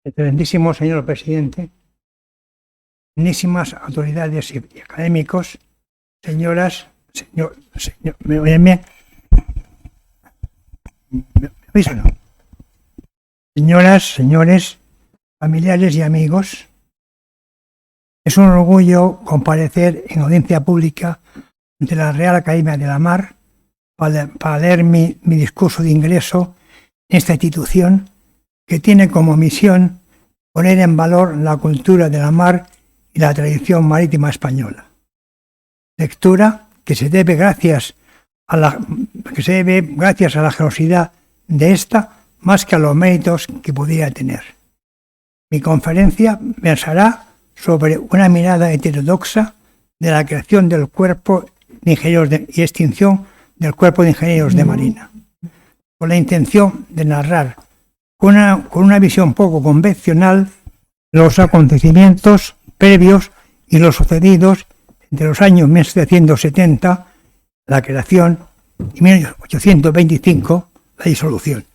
Excelentísimo señor presidente, dignísimas autoridades y académicos, señoras, ¿me oyen bien? ¿Me oís o no? Señoras, señores, familiares y amigos, es un orgullo comparecer en audiencia pública ante la Real Academia de la Mar para leer mi discurso de ingreso en esta institución que tiene como misión poner en valor la cultura de la mar y la tradición marítima española. Lectura que se debe gracias a la generosidad de esta más que a los méritos que pudiera tener. Mi conferencia versará sobre una mirada heterodoxa de la creación del cuerpo de ingenieros y extinción del cuerpo de ingenieros de marina, con la intención de narrar con una visión poco convencional los acontecimientos previos y los sucedidos entre los años 1770, la creación, y 1825, la disolución.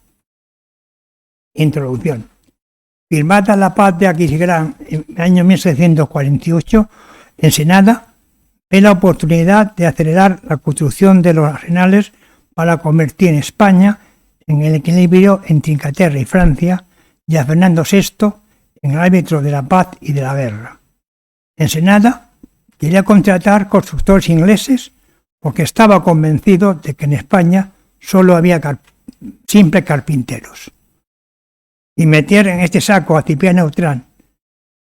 Introducción. Firmada la paz de Aquisgrán en el año 1748, Ensenada ve la oportunidad de acelerar la construcción de los arsenales para convertir en España en el equilibrio entre Inglaterra y Francia y a Fernando VI en el árbitro de la paz y de la guerra. Ensenada quería contratar constructores ingleses porque estaba convencido de que en España solo había simples carpinteros. Y meter en este saco a Cipriano Neutrán,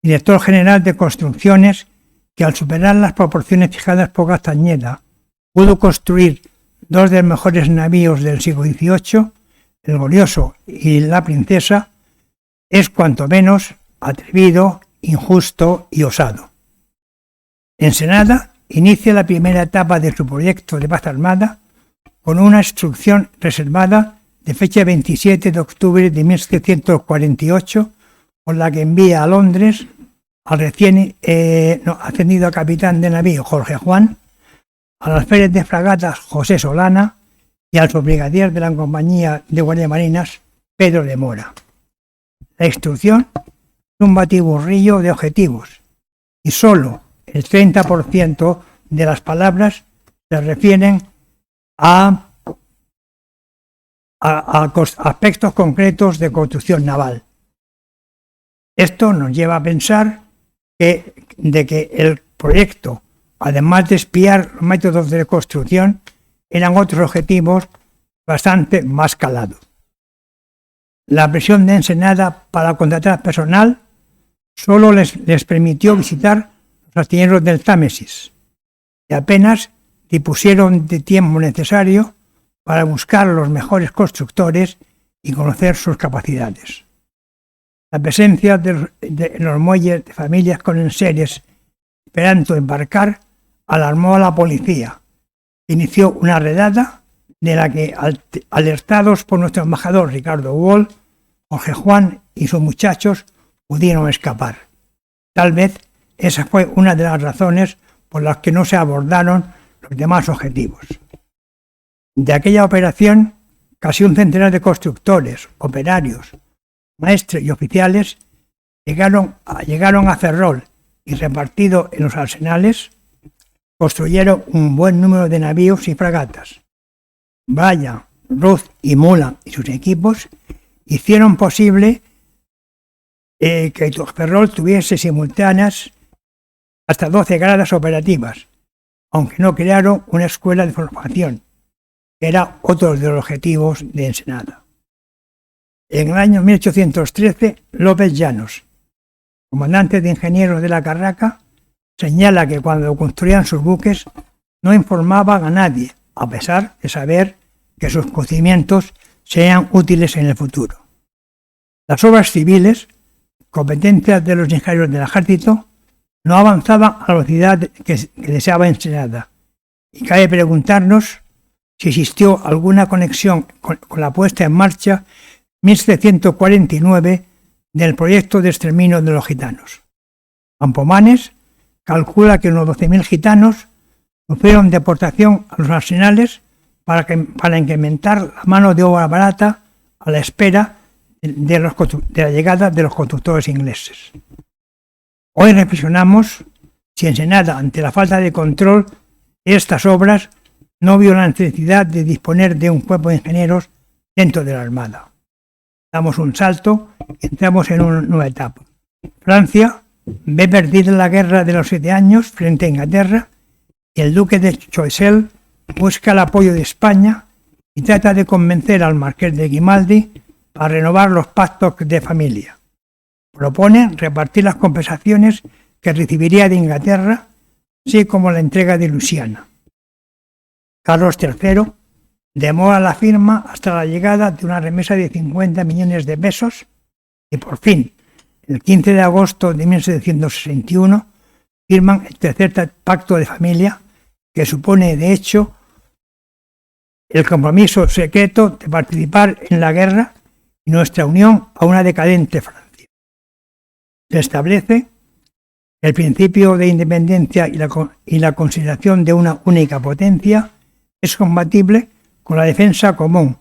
director general de construcciones, que al superar las proporciones fijadas por Castañeda pudo construir dos de los mejores navíos del siglo XVIII, el Glorioso y la Princesa, es cuanto menos atrevido, injusto y osado. Ensenada inicia la primera etapa de su proyecto de paz armada con una instrucción reservada de fecha 27 de octubre de 1748, con la que envía a Londres al recién ascendido a capitán de navío Jorge Juan, al alférez de fragatas José Solana y al subbrigadier de la compañía de guardiamarinas Pedro de Mora. La instrucción es un batiburrillo de objetivos y solo el 30% de las palabras se refieren a aspectos concretos de construcción naval. Esto nos lleva a pensar que el proyecto, además de espiar los métodos de construcción, eran otros objetivos bastante más calados. La presión de Ensenada para contratar personal solo les permitió visitar los astilleros del Támesis y apenas dispusieron de tiempo necesario para buscar los mejores constructores y conocer sus capacidades. La presencia de los muelles de familias con enseres esperando embarcar alarmó a la policía. Inició una redada de la que, alertados por nuestro embajador Ricardo Wall, Jorge Juan y sus muchachos pudieron escapar. Tal vez esa fue una de las razones por las que no se abordaron los demás objetivos. De aquella operación, casi un centenar de constructores, operarios, maestres y oficiales llegaron a Ferrol y, repartidos en los arsenales, construyeron un buen número de navíos y fragatas. Bryan, Ruth y Mullan y sus equipos hicieron posible que Ferrol tuviese simultáneas hasta 12 gradas operativas, aunque no crearon una escuela de formación, que era otro de los objetivos de Ensenada. En el año 1813, López Llanos, comandante de ingenieros de la Carraca, señala que cuando construían sus buques no informaban a nadie, a pesar de saber que sus conocimientos sean útiles en el futuro. Las obras civiles, competencias de los ingenieros del ejército, no avanzaban a la velocidad que deseaba Ensenada, y cabe preguntarnos si existió alguna conexión con la puesta en marcha en 1749 del proyecto de exterminio de los gitanos. Campomanes calcula que unos 12.000 gitanos sufrieron deportación a los arsenales para incrementar la mano de obra barata a la espera de la llegada de los constructores ingleses. Hoy reflexionamos si Ensenada, ante la falta de control de estas obras, no vio la necesidad de disponer de un cuerpo de ingenieros dentro de la Armada. Damos un salto y entramos en una nueva etapa. Francia ve perdida la guerra de los 7 años frente a Inglaterra y el duque de Choiseul busca el apoyo de España y trata de convencer al marqués de Grimaldi para renovar los pactos de familia. Propone repartir las compensaciones que recibiría de Inglaterra, así como la entrega de Luisiana. Carlos III demora la firma hasta la llegada de una remesa de 50 millones de pesos y por fin, el 15 de agosto de 1761, firman el tercer pacto de familia, que supone de hecho el compromiso secreto de participar en la guerra y nuestra unión a una decadente Francia. Se establece el principio de independencia y la consideración de una única potencia es compatible con la defensa común,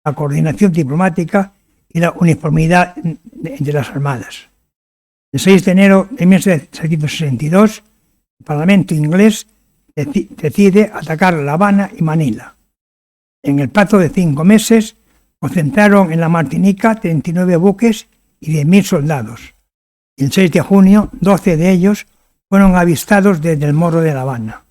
la coordinación diplomática y la uniformidad de las armadas. El 6 de enero de 1762, el Parlamento inglés decide atacar La Habana y Manila. En el plazo de 5 meses, concentraron en la Martinica 39 buques y 10.000 soldados. El 6 de junio, 12 de ellos fueron avistados desde el Morro de La Habana.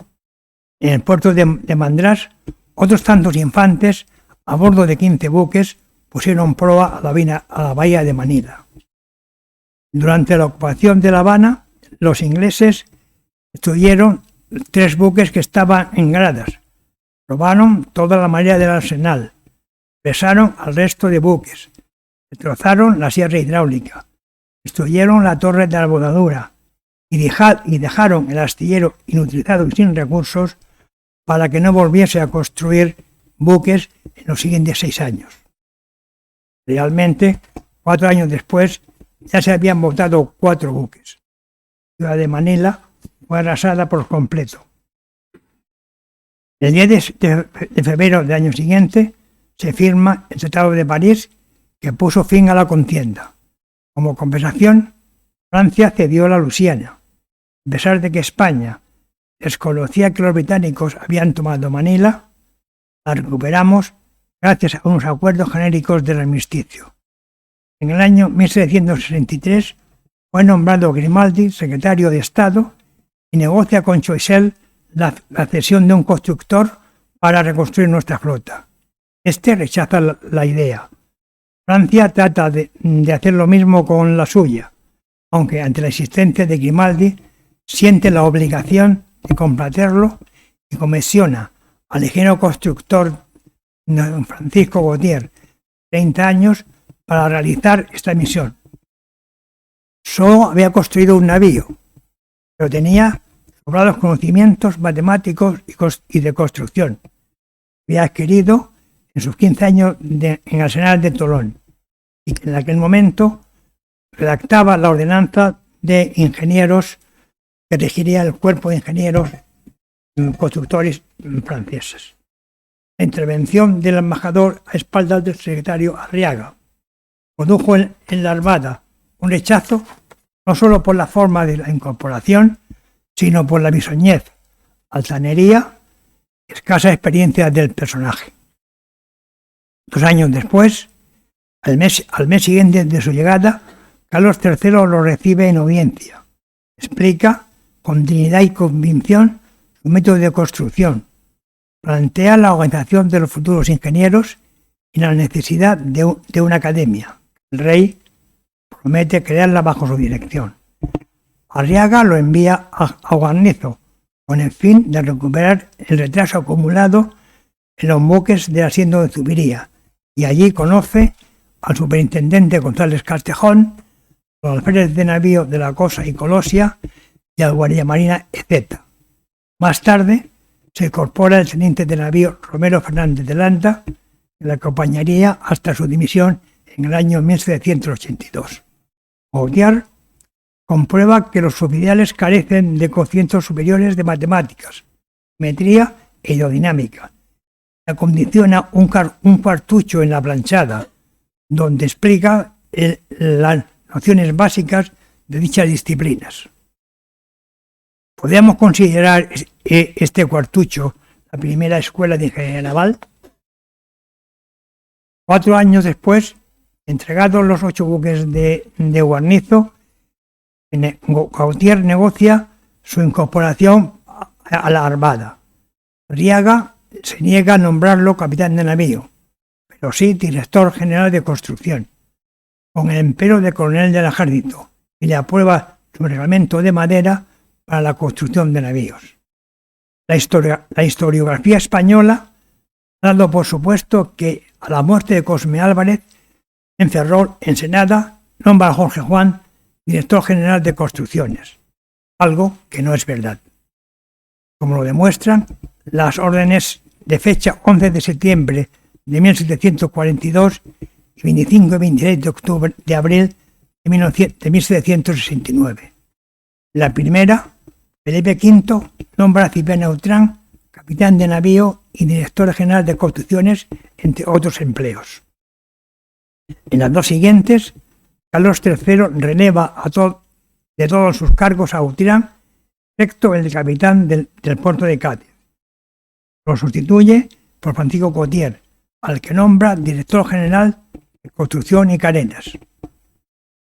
En el puerto de Madrás, otros tantos infantes, a bordo de 15 buques, pusieron proa a la bahía de Manila. Durante la ocupación de La Habana, los ingleses destruyeron 3 buques que estaban en gradas, robaron toda la madeira del arsenal, pesaron al resto de buques, destrozaron la sierra hidráulica, destruyeron la torre de albodadura y dejaron el astillero inutilizado y sin recursos para que no volviese a construir buques en los siguientes 6 años. Realmente, 4 años después, ya se habían botado 4 buques. La ciudad de Manila fue arrasada por completo. El 10 de febrero del año siguiente se firma el Tratado de París, que puso fin a la contienda. Como compensación, Francia cedió la Luisiana. A pesar de que España desconocía que los británicos habían tomado Manila, la recuperamos gracias a unos acuerdos genéricos del armisticio. En el año 1763 fue nombrado Grimaldi secretario de Estado y negocia con Choiseul la cesión de un constructor para reconstruir nuestra flota. Este rechaza la idea. Francia trata de hacer lo mismo con la suya, aunque ante la existencia de Grimaldi siente la obligación de complacerlo y comisiona al ingeniero constructor don Francisco Gautier, 30 años, para realizar esta misión. Solo había construido un navío, pero tenía sobrados conocimientos matemáticos y de construcción. Había adquirido en sus 15 años en el Arsenal de Tolón y que en aquel momento redactaba la ordenanza de ingenieros que regiría el cuerpo de ingenieros constructores franceses. La intervención del embajador a espaldas del secretario Arriaga produjo en la Armada un rechazo no solo por la forma de la incorporación, sino por la bisoñez, altanería y escasa experiencia del personaje. 2 años después, al mes siguiente de su llegada, Carlos III lo recibe en audiencia. Explica con dignidad y convicción su método de construcción. Plantea la organización de los futuros ingenieros y la necesidad de una academia. El rey promete crearla bajo su dirección. Arriaga lo envía a Guarnizo con el fin de recuperar el retraso acumulado en los buques de Asiento de Zubiría, y allí conoce al superintendente González Castejón, los alférez de navío de la Cosa y Colosia y al guardiamarina Ezeta. Más tarde se incorpora el teniente de navío Romero Fernández de Landa, que le acompañaría hasta su dimisión en el año 1782. Gautier comprueba que los oficiales carecen de cocientes superiores de matemáticas, geometría e hidrodinámica. Acondiciona un cartucho en la planchada, donde explica las nociones básicas de dichas disciplinas. ¿Podríamos considerar este cuartucho la primera escuela de ingeniería naval? 4 años después, entregados los 8 buques de guarnizo, Gautier negocia su incorporación a la Armada. Arriaga se niega a nombrarlo capitán de navío, pero sí director general de construcción, con el empero de coronel del ejército, y le aprueba su reglamento de madera para la construcción de navíos. La historiografía española ha dado por supuesto que a la muerte de Cosme Álvarez, en Ferrol, Ensenada, nombra a Jorge Juan director general de construcciones, algo que no es verdad, como lo demuestran las órdenes de fecha 11 de septiembre de 1742 y 25 y 26 de abril de 1769. La primera, Felipe V nombra a Cipriano Autrán capitán de navío y director general de construcciones, entre otros empleos. En las dos siguientes, Carlos III releva de todos sus cargos a Autrán, excepto el de capitán del puerto de Cádiz. Lo sustituye por Francisco Gautier, al que nombra director general de construcción y carenas,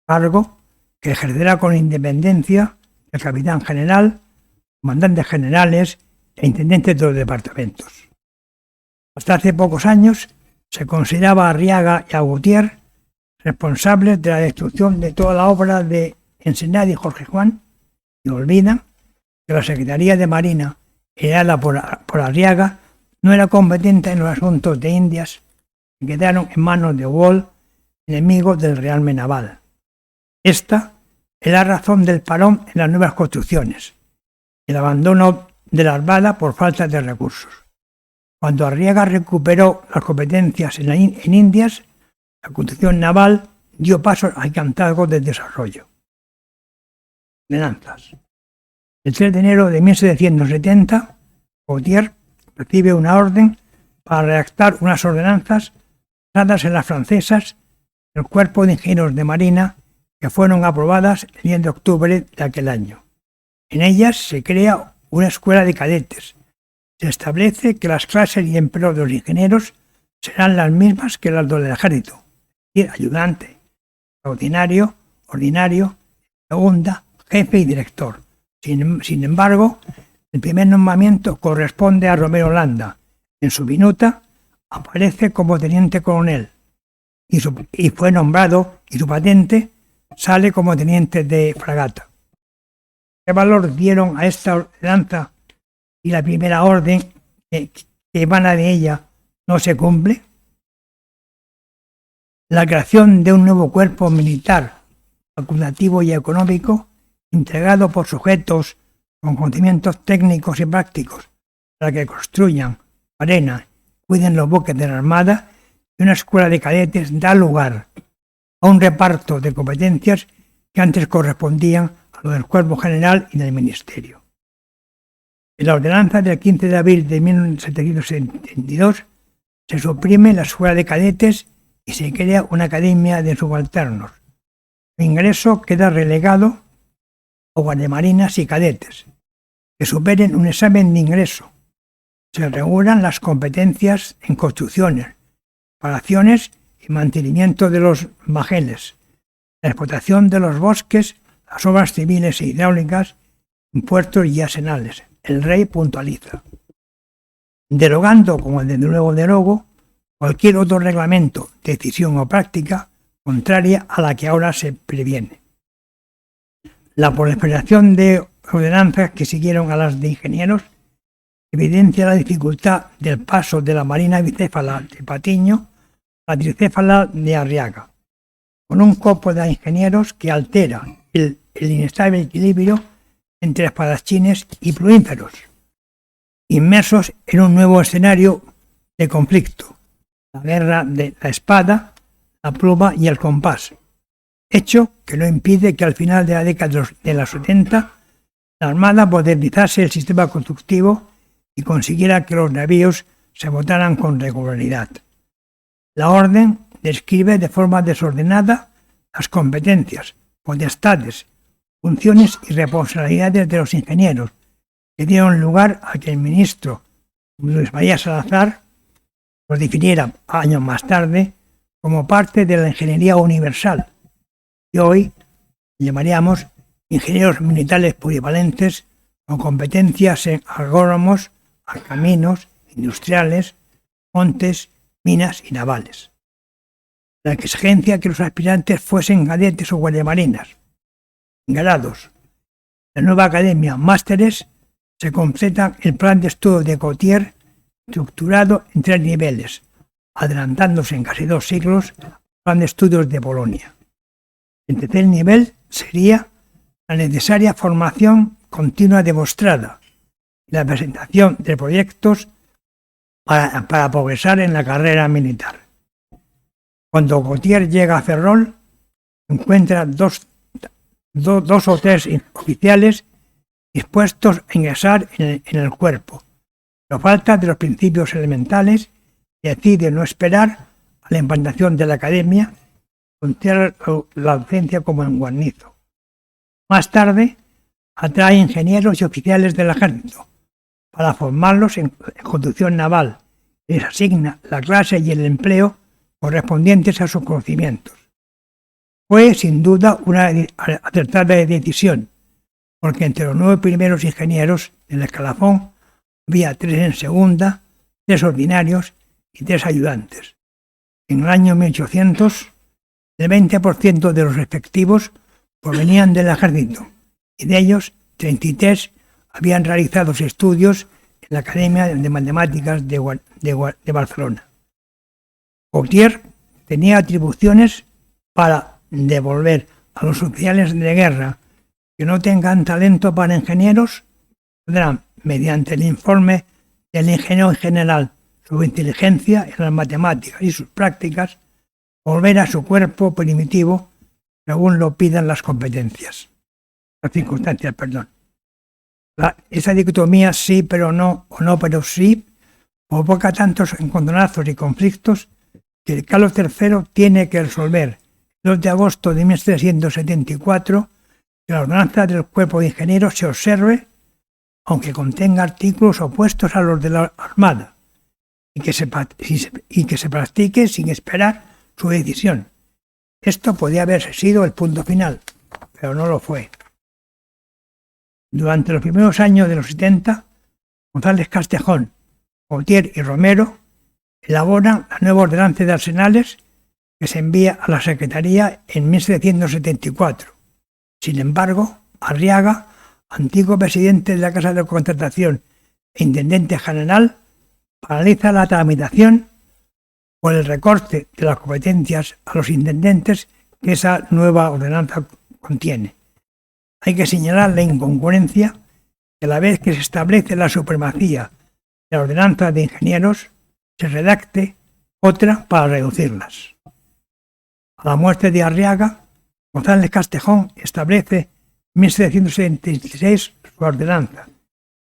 cargo que ejercerá con independencia el capitán general, comandantes generales e intendentes de los departamentos. Hasta hace pocos años se consideraba a Arriaga y a Gautier responsables de la destrucción de toda la obra de Ensenada y Jorge Juan, y olvidan que la Secretaría de Marina, heredada por Arriaga, no era competente en los asuntos de Indias que quedaron en manos de Wall, enemigo del Rearme Naval. Esta es la razón del parón en las nuevas construcciones, el abandono de la Armada por falta de recursos. Cuando Arriaga recuperó las competencias en Indias, la construcción naval dio paso al cantazgo del desarrollo. Ordenanzas. El 3 de enero de 1770, Gautier recibe una orden para redactar unas ordenanzas basadas en las francesas del Cuerpo de Ingenieros de Marina, que fueron aprobadas el 10 de octubre de aquel año. En ellas se crea una escuela de cadetes. Se establece que las clases y empleos de los ingenieros serán las mismas que las del ejército, es decir, ayudante, ordinario, segunda, jefe y director. Sin embargo, el primer nombramiento corresponde a Romero Landa. En su minuta aparece como teniente coronel y fue nombrado, y su patente sale como teniente de fragata. ¿Qué valor dieron a esta ordenanza y la primera orden que emana de ella no se cumple? La creación de un nuevo cuerpo militar, facultativo y económico, integrado por sujetos con conocimientos técnicos y prácticos para que construyan, arena, cuiden los buques de la Armada, y una escuela de cadetes da lugar a un reparto de competencias que antes correspondían a lo del Cuerpo General y del Ministerio. En la ordenanza del 15 de abril de 1772 se suprime la escuela de cadetes y se crea una academia de subalternos. Su ingreso queda relegado a guardiamarinas y cadetes, que superen un examen de ingreso. Se regulan las competencias en construcciones, reparaciones y mantenimiento de los bajeles, la explotación de los bosques, las obras civiles e hidráulicas, en puertos y arsenales. El rey puntualiza. Derogando, como desde luego derogo, cualquier otro reglamento, decisión o práctica contraria a la que ahora se previene. La proliferación de ordenanzas que siguieron a las de ingenieros evidencia la dificultad del paso de la marina bicéfala de Patiño a la tricéfala de Arriaga, con un cuerpo de ingenieros que altera el inestable equilibrio entre espadachines y pluínferos, inmersos en un nuevo escenario de conflicto, la guerra de la espada, la pluma y el compás, hecho que no impide que al final de la década de los 70 la Armada modernizase el sistema constructivo y consiguiera que los navíos se votaran con regularidad. La orden describe de forma desordenada las competencias, potestades, funciones y responsabilidades de los ingenieros, que dieron lugar a que el ministro Luis María Salazar los definiera años más tarde como parte de la ingeniería universal, y hoy llamaríamos ingenieros militares polivalentes con competencias en agrónomos, caminos, industriales, montes, minas y navales. La exigencia que los aspirantes fuesen cadetes o guardiamarinas, grados. La nueva academia másteres se completa el plan de estudio de Gautier, estructurado en 3 niveles, adelantándose en casi 2 siglos al plan de estudios de Bolonia. El tercer nivel sería la necesaria formación continua demostrada y la presentación de proyectos para progresar en la carrera militar. Cuando Gautier llega a Ferrol, encuentra dos o tres oficiales dispuestos a ingresar en el cuerpo, pero falta de los principios elementales y decide no esperar a la implantación de la academia, considerar la docencia como en guarnizo. Más tarde, atrae ingenieros y oficiales del ejército para formarlos en conducción naval y les asigna la clase y el empleo correspondientes a sus conocimientos. Fue sin duda una acertada decisión, porque entre los 9 primeros ingenieros del escalafón había 3 en segunda, 3 ordinarios y 3 ayudantes. En el año 1800, el 20% de los efectivos provenían del ejército, y de ellos 33 habían realizado sus estudios en la Academia de Matemáticas de Barcelona. Gautier tenía atribuciones para devolver a los oficiales de guerra que no tengan talento para ingenieros, podrán, mediante el informe del ingeniero general sobre inteligencia en las matemáticas y sus prácticas, volver a su cuerpo primitivo según lo pidan las competencias. Las circunstancias, perdón. Esa dicotomía sí pero no, o no pero sí, provoca tantos encontronazos y conflictos que Carlos III tiene que resolver el 2 de agosto de 1774 que la ordenanza del cuerpo de ingenieros se observe, aunque contenga artículos opuestos a los de la Armada, y que se practique sin esperar su decisión. Esto podía haber sido el punto final, pero no lo fue. Durante los primeros años de los 70, González Castejón, Gautier y Romero elaboran la nueva ordenanza de arsenales que se envía a la Secretaría en 1774. Sin embargo, Arriaga, antiguo presidente de la Casa de Contratación e intendente general, paraliza la tramitación por el recorte de las competencias a los intendentes que esa nueva ordenanza contiene. Hay que señalar la incongruencia que a la vez que se establece la supremacía de la ordenanza de ingenieros, se redacte otra para reducirlas. A la muerte de Arriaga, González Castejón establece en 1776 su ordenanza,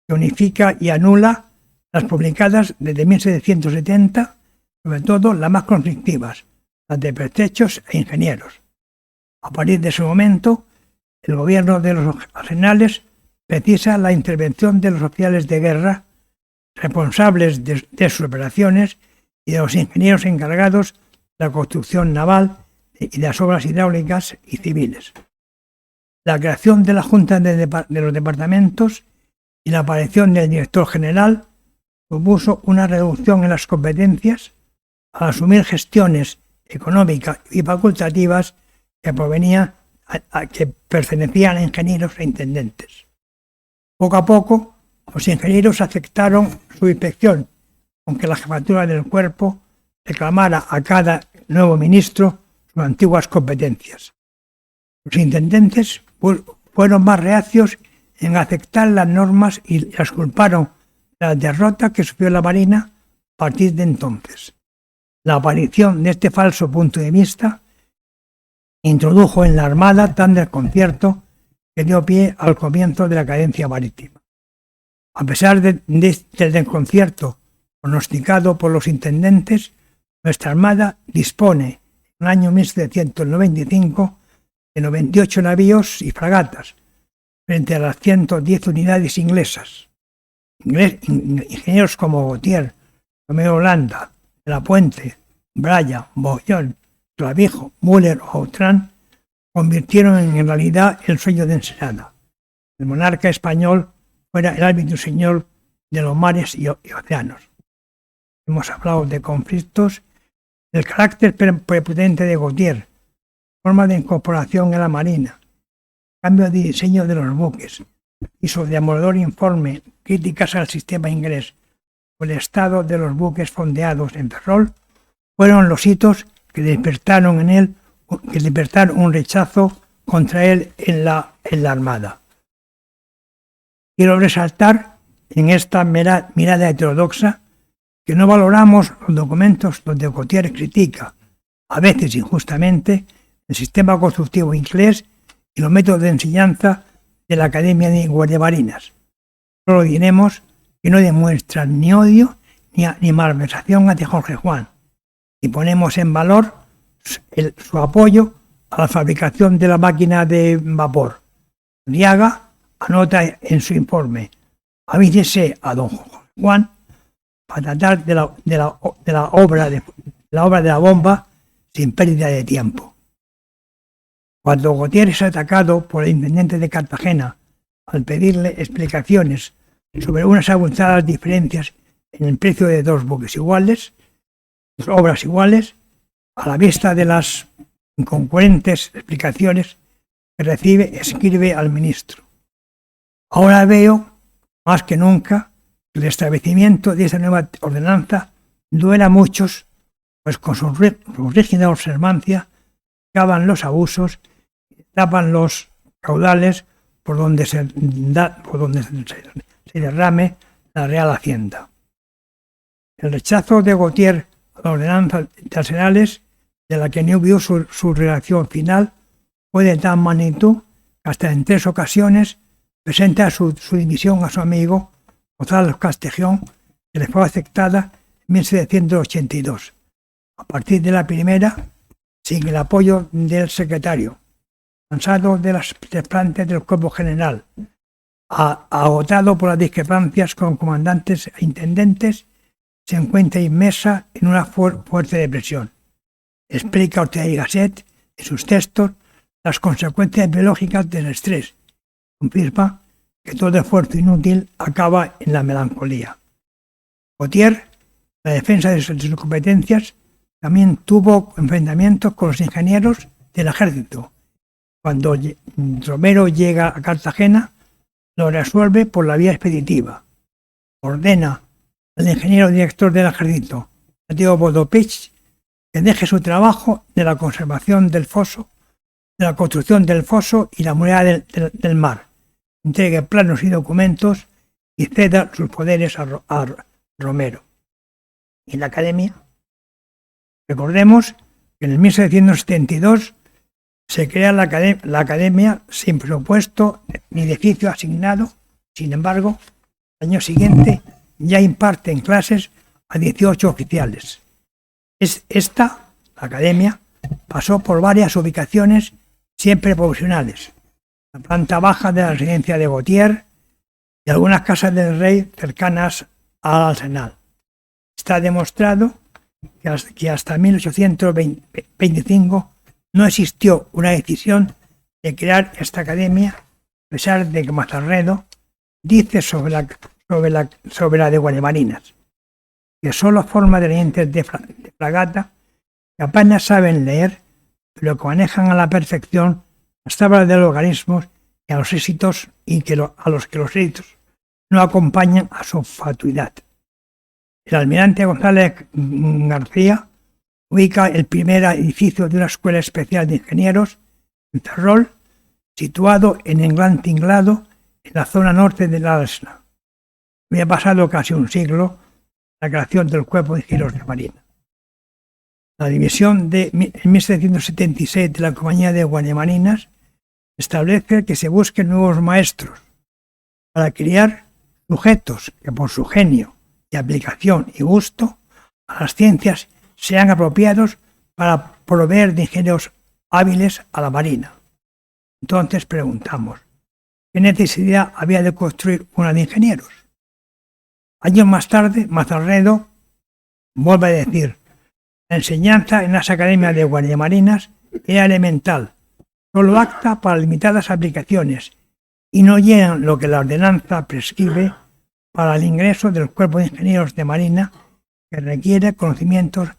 que unifica y anula las publicadas desde 1770, sobre todo las más conflictivas, las de pertrechos e ingenieros. A partir de ese momento, el gobierno de los arsenales precisa la intervención de los oficiales de guerra responsables de sus operaciones y de los ingenieros encargados de la construcción naval y de las obras hidráulicas y civiles. La creación de la Junta de los Departamentos y la aparición del director general supuso una reducción en las competencias al asumir gestiones económicas y facultativas que pertenecían a ingenieros e intendentes. Poco a poco, los ingenieros aceptaron su inspección, aunque la jefatura del cuerpo reclamara a cada nuevo ministro sus antiguas competencias. Los intendentes fueron más reacios en aceptar las normas y las culparon de la derrota que sufrió la Marina a partir de entonces. La aparición de este falso punto de vista introdujo en la Armada tan desconcierto que dio pie al comienzo de la cadencia marítima. A pesar del desconcierto pronosticado por los intendentes, nuestra Armada dispone en el año 1795 de 98 navíos y fragatas, frente a las 110 unidades inglesas. Ingenieros como Gautier, Romeo Holanda, De la Puente, Bryan, Bouillon, Clavijo, Müller o Autran convirtieron en realidad el sueño de Ensenada. El monarca español fuera el árbitro señor de los mares y océanos. Hemos hablado de conflictos, el carácter prepotente de Gautier, forma de incorporación en la marina, cambio de diseño de los buques y su demoledor informe críticas al sistema inglés o el estado de los buques fondeados en Ferrol fueron los hitos que despertaron un rechazo contra él en la Armada. Quiero resaltar en esta mirada heterodoxa que no valoramos los documentos donde Gautier critica, a veces injustamente, el sistema constructivo inglés y los métodos de enseñanza de la Academia de Guardiamarinas. Solo diremos que no demuestran ni odio ni malversación hacia Jorge Juan, y ponemos en valor su apoyo a la fabricación de la máquina de vapor. Arriaga anota en su informe: avísese a don Jorge Juan para tratar de la obra de la bomba sin pérdida de tiempo. Cuando Gautier es atacado por el intendente de Cartagena al pedirle explicaciones sobre unas abultadas diferencias en el precio de dos obras iguales, a la vista de las incoherentes explicaciones que recibe, escribe al ministro: ahora veo más que nunca que el establecimiento de esta nueva ordenanza duele a muchos, pues con su rígida observancia cavan los abusos, tapan los caudales por donde se derrame la Real Hacienda. El rechazo de Gautier a la ordenanza de Arsenales, de la que no vio su redacción final, fue de tal magnitud que hasta en 3 ocasiones presenta su dimisión a su amigo Gonzalo Castellón, que le fue aceptada en 1782. A partir de la primera, sin el apoyo del secretario, cansado de las desplantes del cuerpo general, agotado por las discrepancias con comandantes e intendentes, se encuentra inmersa en una fuerte depresión. Explica Ortega y Gasset en sus textos las consecuencias biológicas del estrés. Confirma que todo esfuerzo inútil acaba en la melancolía. Gautier, la defensa de sus competencias, también tuvo enfrentamientos con los ingenieros del ejército. Cuando Romero llega a Cartagena, lo resuelve por la vía expeditiva. Ordena al ingeniero director del ejército, Mateo Bodopich, que deje su trabajo de la conservación del foso, de la construcción del foso y la muralla del mar, entregue planos y documentos y ceda sus poderes a Romero. En la academia, recordemos que en el 1772 se crea la academia sin presupuesto ni edificio asignado. Sin embargo, el año siguiente ya imparten clases a 18 oficiales. La academia, pasó por varias ubicaciones siempre provisionales: la planta baja de la residencia de Gautier y algunas casas del rey cercanas al arsenal. Está demostrado que hasta 1825 no existió una decisión de crear esta academia, a pesar de que Mazarredo dice sobre la de Guardiamarinas, que solo forma tenientes de fragata que apenas saben leer, pero que manejan a la perfección las tablas de logaritmos y a los éxitos a los que los éxitos no acompañan a su fatuidad. El almirante González García ubica el primer edificio de una escuela especial de ingenieros en Ferrol, situado en el Gran Tinglado, en la zona norte de la Alsna. Había pasado casi un siglo la creación del Cuerpo de Ingenieros de Marina. La división en 1776 de la Compañía de Guardiamarinas establece que se busquen nuevos maestros para criar sujetos que por su genio y aplicación y gusto a las ciencias sean apropiados para proveer de ingenieros hábiles a la Marina. Entonces preguntamos, ¿qué necesidad había de construir una de ingenieros? Años más tarde, Mazarredo vuelve a decir, la enseñanza en las academias de guardiamarinas era elemental, solo apta para limitadas aplicaciones y no llenan lo que la ordenanza prescribe para el ingreso del cuerpo de ingenieros de marina que requiere conocimientos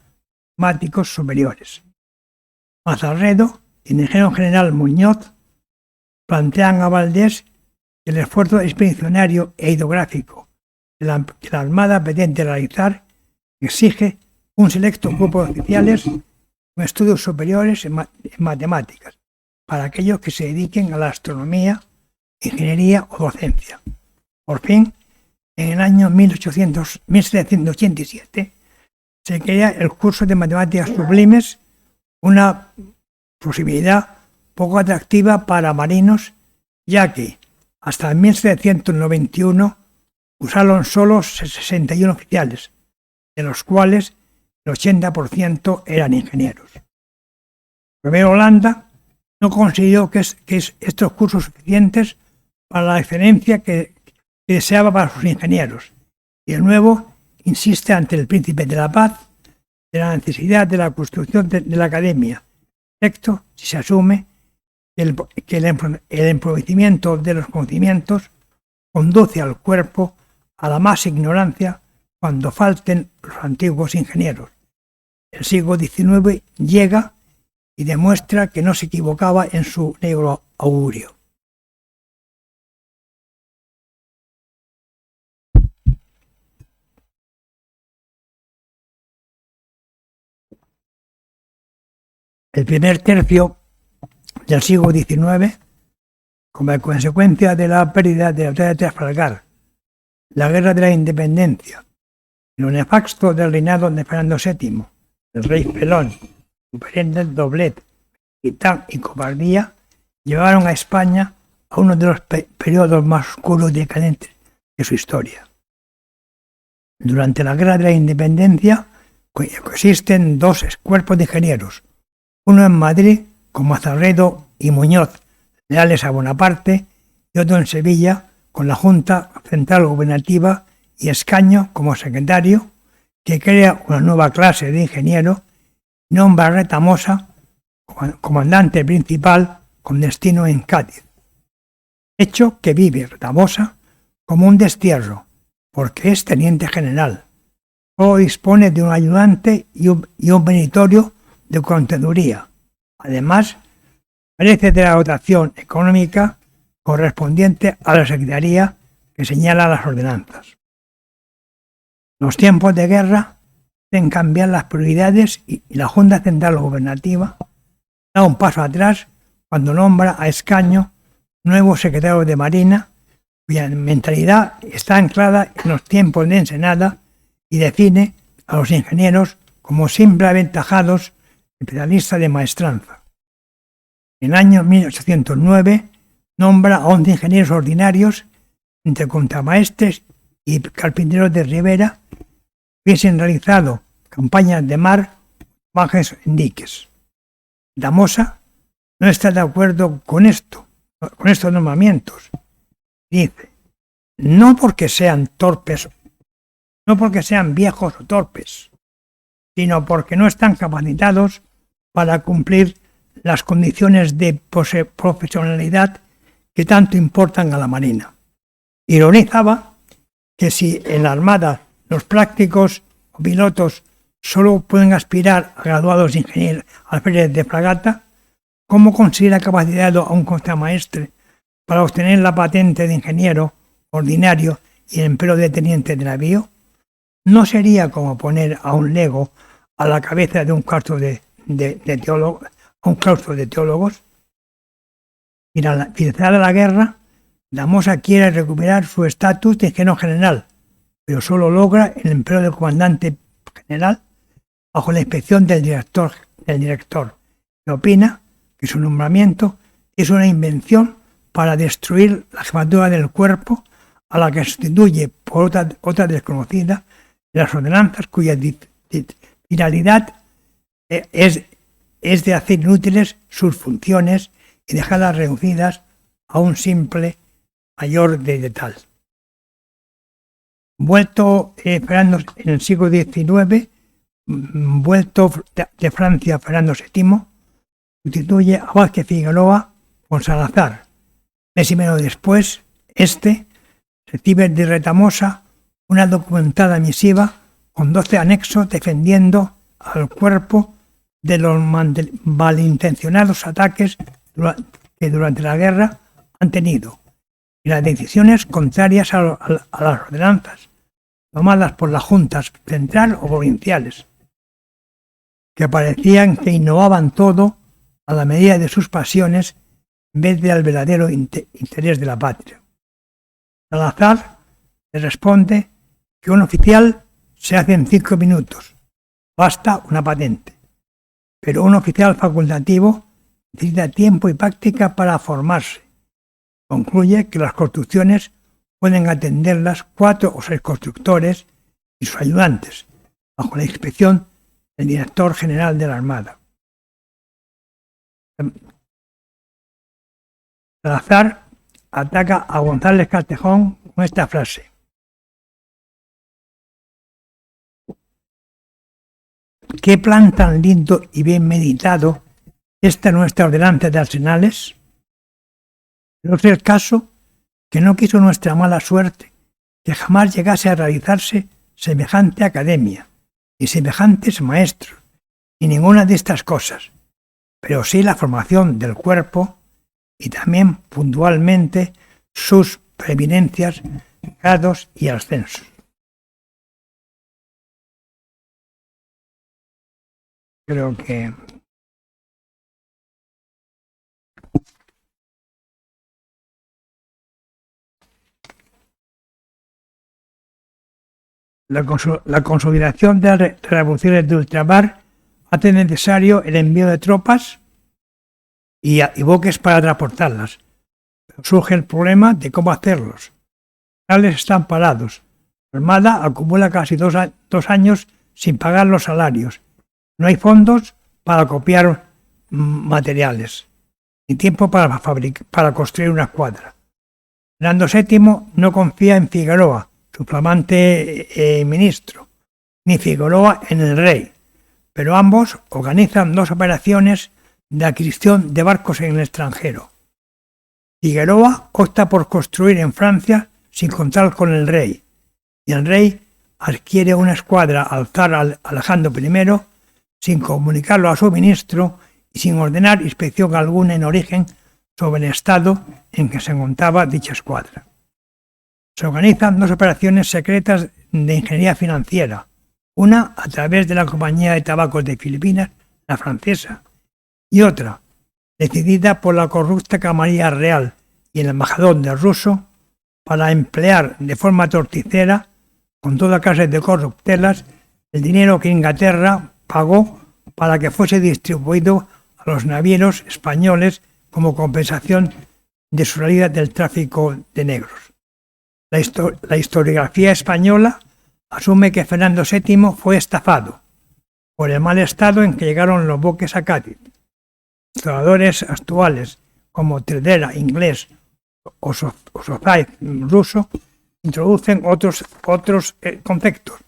matemáticos superiores. Mazarredo y el ingeniero general Muñoz plantean a Valdés que el esfuerzo expedicionario e hidrográfico que la Armada pretende realizar exige un selecto grupo de oficiales con estudios superiores en matemáticas, para aquellos que se dediquen a la astronomía, ingeniería o docencia. Por fin, en el año 1787, se crea el curso de matemáticas sublimes, una posibilidad poco atractiva para marinos, ya que hasta 1791 usaron solo 61 oficiales, de los cuales el 80% eran ingenieros. Romero Holanda no consiguió que estos cursos suficientes para la excelencia que deseaba para sus ingenieros, y de nuevo insiste ante el Príncipe de la Paz de la necesidad de la construcción de la academia, excepto si se asume que el empobrecimiento de los conocimientos conduce al cuerpo a la más ignorancia cuando falten los antiguos ingenieros. El siglo XIX llega y demuestra que no se equivocaba en su negro augurio. El primer tercio del siglo XIX, como consecuencia de la pérdida de la batalla de Trafalgar, la guerra de la independencia y lo nefasto del reinado de Fernando VII, el rey Pelón, su perenne doblez, titán y cobardía, llevaron a España a uno de los periodos más oscuros y decadentes de su historia. Durante la guerra de la independencia coexisten dos cuerpos de ingenieros, uno en Madrid con Mazarredo y Muñoz, leales a Bonaparte, y otro en Sevilla con la Junta Central Gubernativa y Escaño como secretario, que crea una nueva clase de ingeniero y nombra a Retamosa comandante principal con destino en Cádiz. Hecho que vive Retamosa como un destierro, porque es teniente general. Solo dispone de un ayudante y un venitorio de contaduría. Además, carece de la dotación económica correspondiente a la Secretaría que señala las ordenanzas. Los tiempos de guerra hacen cambiar las prioridades y la Junta Central Gubernativa da un paso atrás cuando nombra a Escaño nuevo secretario de Marina, cuya mentalidad está anclada en los tiempos de Ensenada y define a los ingenieros como siempre aventajados especialistas de maestranza. En el año 1809 nombra a 11 ingenieros ordinarios, entre contramaestres y carpinteros de Ribera, que hubiesen realizado campañas de mar, bajes en diques. Damosa no está de acuerdo con estos nombramientos. Dice, no porque sean torpes, no porque sean viejos o torpes, sino porque no están capacitados para cumplir las condiciones de profesionalidad que tanto importan a la Marina. Ironizaba que si en la Armada los prácticos o pilotos solo pueden aspirar a graduados ingenieros alférez de fragata, ¿cómo considera capacitado a un contramaestre para obtener la patente de ingeniero ordinario y el empleo de teniente de navío? ¿No sería como poner a un lego a la cabeza de un claustro de teólogos? Finalizada la guerra, Damosa quiere recuperar su estatus de ingeniero general, pero solo logra el empleo del comandante general bajo la inspección del director, que opina que su nombramiento es una invención para destruir la jefatura del cuerpo, a la que sustituye por otra desconocida de las ordenanzas cuya finalidad es de hacer inútiles sus funciones y dejarlas reducidas a un simple mayor de tal. Vuelto Fernando en el siglo XIX, vuelto de Francia Fernando VII, sustituye a Vázquez Figueroa con Salazar. Mes y medio después, recibe de Retamosa una documentada misiva con 12 anexos defendiendo al cuerpo de los malintencionados ataques que durante la guerra han tenido y las decisiones contrarias a las ordenanzas tomadas por las juntas central o provinciales, que parecían que innovaban todo a la medida de sus pasiones en vez del verdadero interés de la patria. Salazar le responde que un oficial se hace en 5 minutos, basta una patente, pero un oficial facultativo necesita tiempo y práctica para formarse. Concluye que las construcciones pueden atenderlas 4 o 6 constructores y sus ayudantes, bajo la inspección del director general de la Armada. Salazar ataca a González Castejón con esta frase: ¿qué plan tan lindo y bien meditado esta nuestra ordenanza de arsenales? Pero es el caso que no quiso nuestra mala suerte que jamás llegase a realizarse semejante academia, ni semejantes maestros, ni ninguna de estas cosas, pero sí la formación del cuerpo y también puntualmente sus preeminencias, grados y ascensos. Creo que la consolidación de las revoluciones de ultramar hace necesario el envío de tropas y buques para transportarlas. Pero surge el problema de cómo hacerlos. Los canales están parados. La Armada acumula casi 2 años sin pagar los salarios. No hay fondos para copiar materiales, ni tiempo para construir una escuadra. Fernando VII no confía en Figueroa, su flamante ministro, ni Figueroa en el rey, pero ambos organizan 2 operaciones de adquisición de barcos en el extranjero. Figueroa opta por construir en Francia sin contar con el rey, y el rey adquiere una escuadra al zar Alejandro I sin comunicarlo a su ministro y sin ordenar inspección alguna en origen sobre el estado en que se montaba dicha escuadra. Se organizan 2 operaciones secretas de ingeniería financiera, una a través de la Compañía de Tabacos de Filipinas, la francesa, y otra, decidida por la corrupta Camarilla Real y el embajador del ruso, para emplear de forma torticera, con toda clase de corruptelas, el dinero que Inglaterra pagó para que fuese distribuido a los navieros españoles como compensación de su salida del tráfico de negros. La historiografía española asume que Fernando VII fue estafado por el mal estado en que llegaron los buques a Cádiz. Historiadores actuales como Tredera, inglés, o Sozay, ruso, introducen otros conceptos.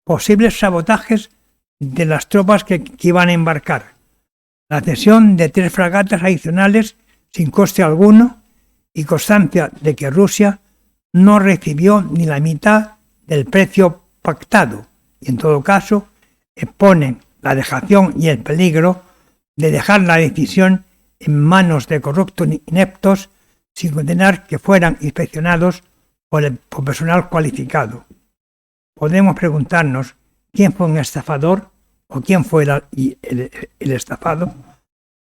Posibles sabotajes de las tropas que iban a embarcar. La cesión de 3 fragatas adicionales sin coste alguno y constancia de que Rusia no recibió ni la mitad del precio pactado y en todo caso exponen la dejación y el peligro de dejar la decisión en manos de corruptos ineptos sin condenar que fueran inspeccionados por personal cualificado. Podemos preguntarnos quién fue un estafador o quién fue el estafado.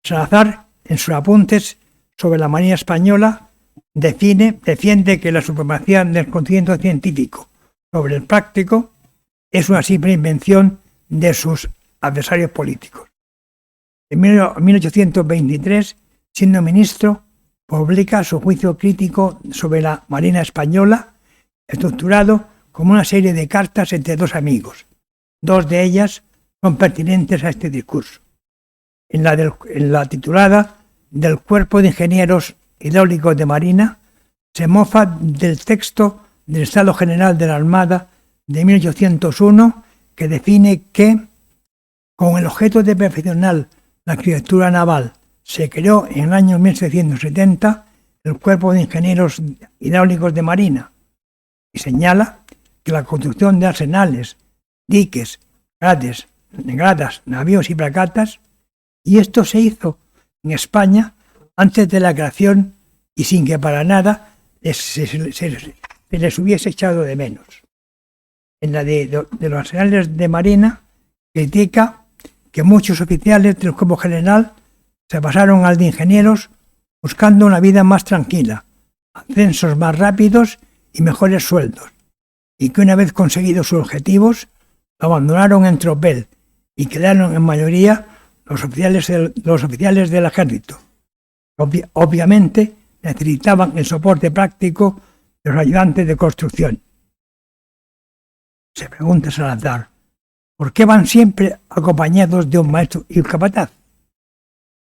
Salazar, en sus apuntes sobre la Marina española, defiende que la supremacía del conocimiento científico sobre el práctico es una simple invención de sus adversarios políticos. En 1823, siendo ministro, publica su juicio crítico sobre la Marina española, estructurado como una serie de cartas entre 2 amigos. 2 de ellas son pertinentes a este discurso. En la titulada del Cuerpo de Ingenieros Hidráulicos de Marina, se mofa del texto del Estado General de la Armada de 1801, que define que, con el objeto de perfeccionar la arquitectura naval, se creó en el año 1770 el Cuerpo de Ingenieros Hidráulicos de Marina, y señala que la construcción de arsenales, diques, gradas, navíos y fragatas, y esto se hizo en España antes de la creación y sin que para nada se les hubiese echado de menos. En la de los arsenales de Marina, critica que muchos oficiales del Cuerpo General se pasaron al de ingenieros buscando una vida más tranquila, ascensos más rápidos y mejores sueldos, y que una vez conseguidos sus objetivos, lo abandonaron en tropel y quedaron en mayoría los oficiales del ejército. Obviamente necesitaban el soporte práctico de los ayudantes de construcción. Se pregunta Salazar, ¿por qué van siempre acompañados de un maestro y un capataz?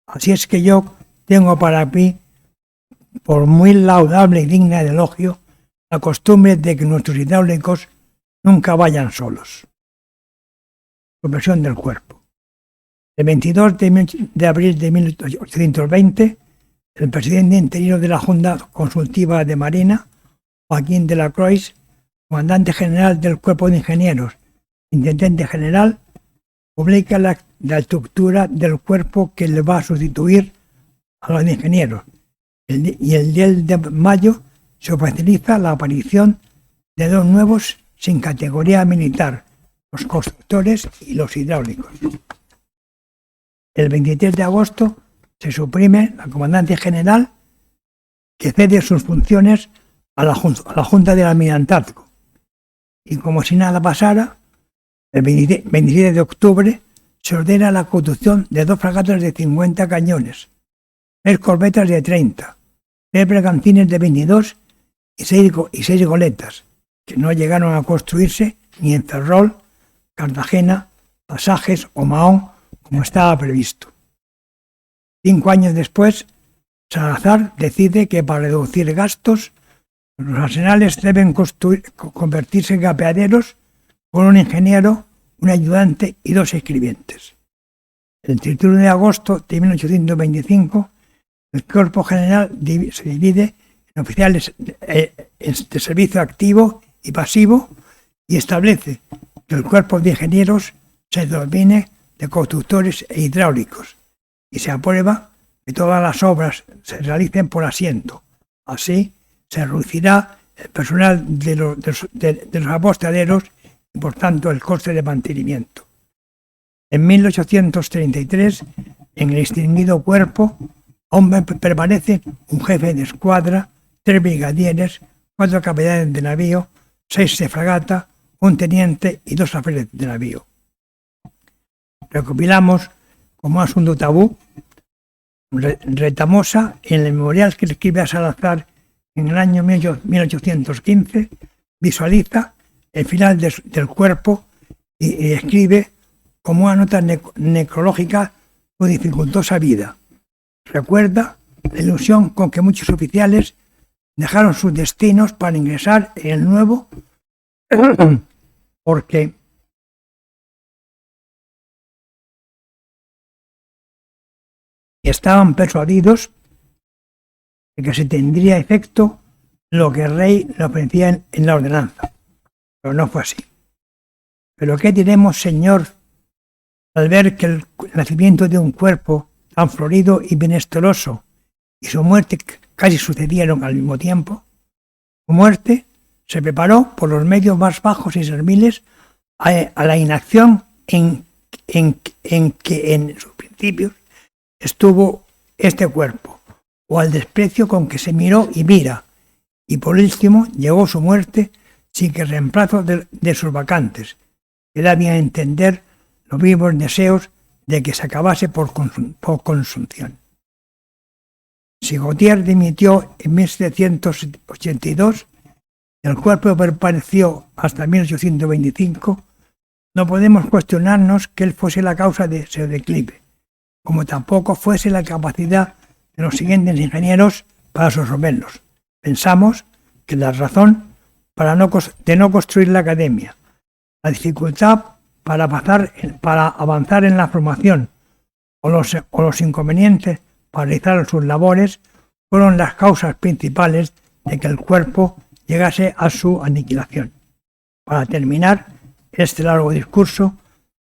Así es que yo tengo para mí, por muy laudable y digna de elogio, la costumbre de que nuestros hidráulicos nunca vayan solos. Conversión del cuerpo. El 22 de abril de 1820, el presidente interino de la Junta Consultiva de Marina, Joaquín de la Croix, comandante general del Cuerpo de Ingenieros, intendente general, publica la estructura del cuerpo que le va a sustituir a los de ingenieros, y el 10 de mayo se oficializa la aparición de dos nuevos sin categoría militar, los constructores y los hidráulicos. El 23 de agosto se suprime la comandancia general, que cede sus funciones a la Junta del Almirantazgo, y como si nada pasara, el 27 de octubre se ordena la construcción de dos fragatas de 50 cañones, 3 corbetas de 30, 3 bergantines de 22 y 6 goletas, que no llegaron a construirse ni en Ferrol, Cartagena, Pasajes o Mahón, como estaba previsto. 5 años después, Salazar decide que para reducir gastos, los arsenales deben convertirse en apeaderos con un ingeniero, un ayudante y 2 escribientes. El 31 de agosto de 1825, el Cuerpo General se divide en oficiales de servicio activo y pasivo y establece que el Cuerpo de Ingenieros se denomine de constructores e hidráulicos y se aprueba que todas las obras se realicen por asiento. Así se reducirá el personal de los apostaderos y por tanto el coste de mantenimiento. En 1833, en el extinguido cuerpo, aún permanece un jefe de escuadra, 3 brigadieres, 4 capellanes de navío, 6 de fragata, un teniente y 2 alférez de navío. Recopilamos como asunto tabú Retamosa en el memorial que escribe a Salazar en el año 1815, visualiza el final del cuerpo y escribe como una nota necrológica su dificultosa vida. Recuerda la ilusión con que muchos oficiales dejaron sus destinos para ingresar en el nuevo, porque estaban persuadidos de que se tendría efecto lo que el rey le ofrecía en la ordenanza, pero no fue así. Pero ¿qué diremos, Señor, al ver que el nacimiento de un cuerpo tan florido y benesteroso y su muerte casi sucedieron al mismo tiempo? Su muerte se preparó por los medios más bajos y serviles a la inacción en que en sus principios estuvo este cuerpo, o al desprecio con que se miró y mira, y por último llegó su muerte sin que reemplazo de sus vacantes, que daban a entender los vivos deseos de que se acabase por consunción. Sigotier dimitió en 1782, el cuerpo permaneció hasta 1825, No podemos cuestionarnos que él fuese la causa de ese declive, como tampoco fuese la capacidad de los siguientes ingenieros para resolverlos. Pensamos que la razón de no construir la academia, la dificultad para avanzar en la formación o los inconvenientes para realizar sus labores fueron las causas principales de que el cuerpo llegase a su aniquilación. Para terminar este largo discurso,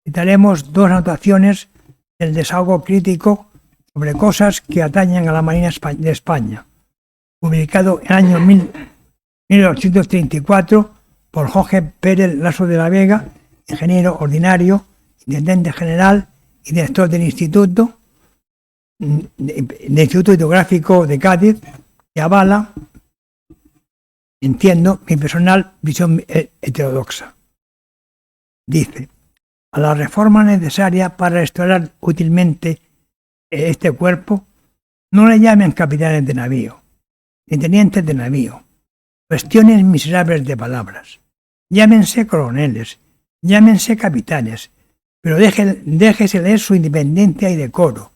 citaremos dos anotaciones del desahogo crítico sobre cosas que atañen a la Marina de España, publicado en el año 1834 por Jorge Pérez Lasso de la Vega, ingeniero ordinario, intendente general y director del Instituto Hidrográfico de Cádiz, que avala, entiendo, mi personal visión heterodoxa. Dice: a la reforma necesaria para restaurar útilmente este cuerpo, no le llamen capitanes de navío, ni tenientes de navío, cuestiones miserables de palabras. Llámense coroneles, llámense capitanes, pero déjese leer su independencia y decoro.